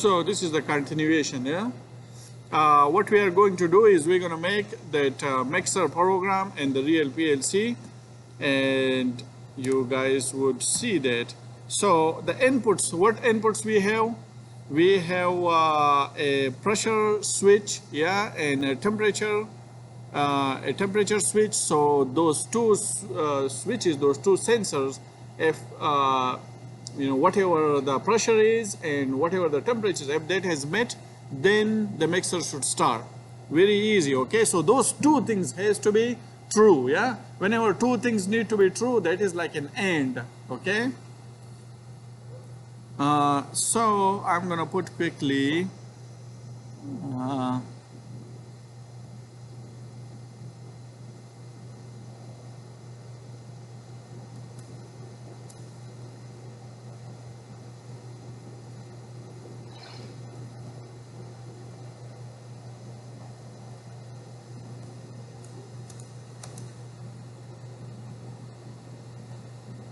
So this is the continuation, yeah. What we are going to do is we're going to make that mixer program in the real PLC, and you guys would see that. So the inputs, what inputs we have? We have a pressure switch, yeah, and a temperature switch. So those two switches, those two sensors, if whatever the pressure is and whatever the temperature is, if that has met, then the mixer should start. Very easy. Okay, so those two things has to be true. Yeah, whenever two things need to be true, that is like an AND. Okay, so I'm gonna put quickly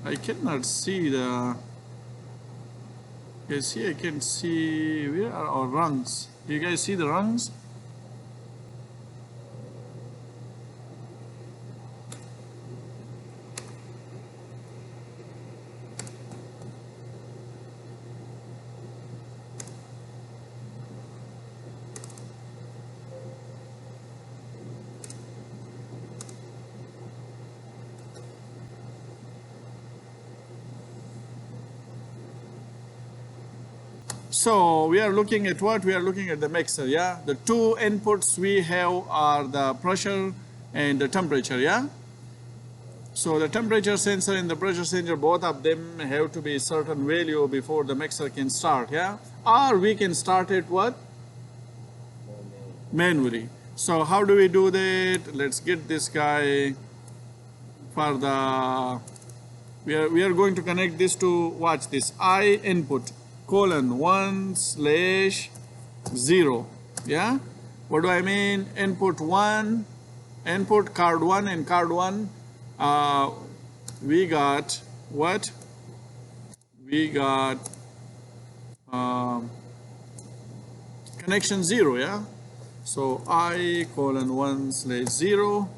I cannot see the. You see, I can see where are our rungs. Do you guys see the rungs? So we are looking at what? We are looking at the mixer, yeah? The two inputs we have are the pressure and the temperature, yeah? So the temperature sensor and the pressure sensor, both of them have to be a certain value before the mixer can start, yeah? Or we can start it what? Manually. So how do we do that? Let's get this guy for the... We are going to connect this to, watch this, I input. :1/0, yeah? What do I mean? Input 1, input card 1 and card 1, we got what? We got connection 0, yeah? So I:1/0,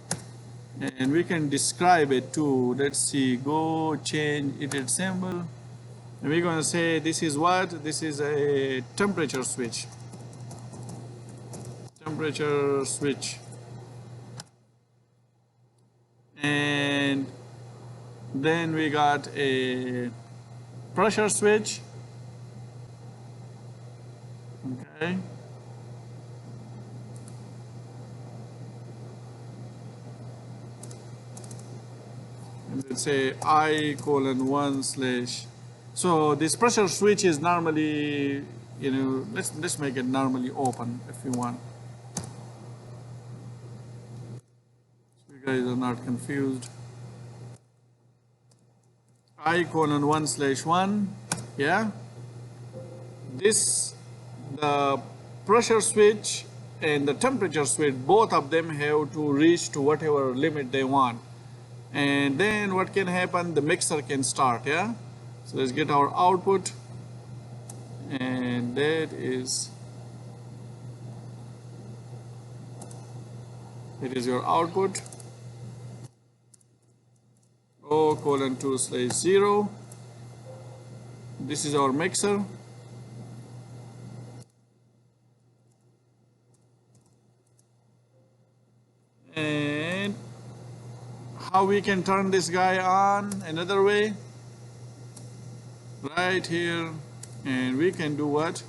and we can describe it too. Let's see, go change it symbol. And we're going to say this is what? This is a temperature switch. Temperature switch. And then we got a pressure switch. Okay. And let's say I:1/. So this pressure switch is normally, let's make it normally open if you want. So you guys are not confused. I:1/1, yeah. This, the pressure switch and the temperature switch, both of them have to reach to whatever limit they want. And then what can happen? The mixer can start, yeah. So let's get our output, and that is your output. O:2/0. This is our mixer. And how we can turn this guy on another way? Right here, and we can do what?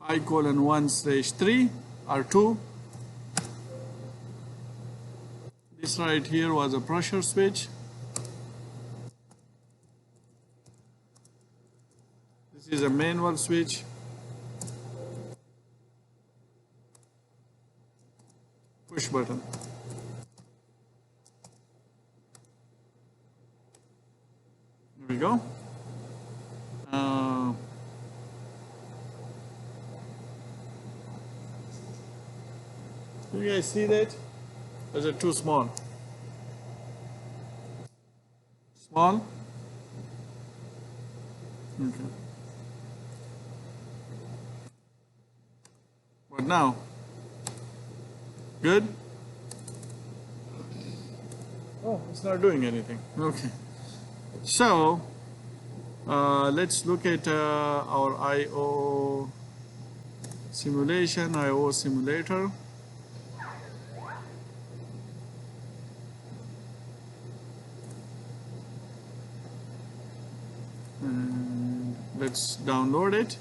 I:1/3 or 2. This right here was a pressure switch. This is a manual switch. Push button. go. Do you guys see that? Or is it too small? Small? Okay. What now? Good? Oh, it's not doing anything. Okay. So, let's look at our I/O simulation, I/O simulator. And let's download it.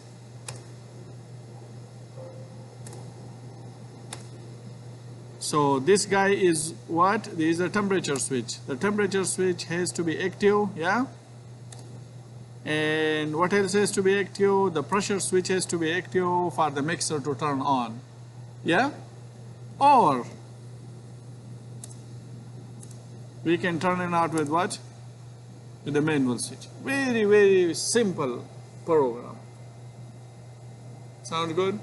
So this guy is what? There is a temperature switch. The temperature switch has to be active, yeah? And what else has to be active? The pressure switch has to be active for the mixer to turn on, yeah? Or we can turn it out with what? With the manual switch. Very, very simple program. Sound good?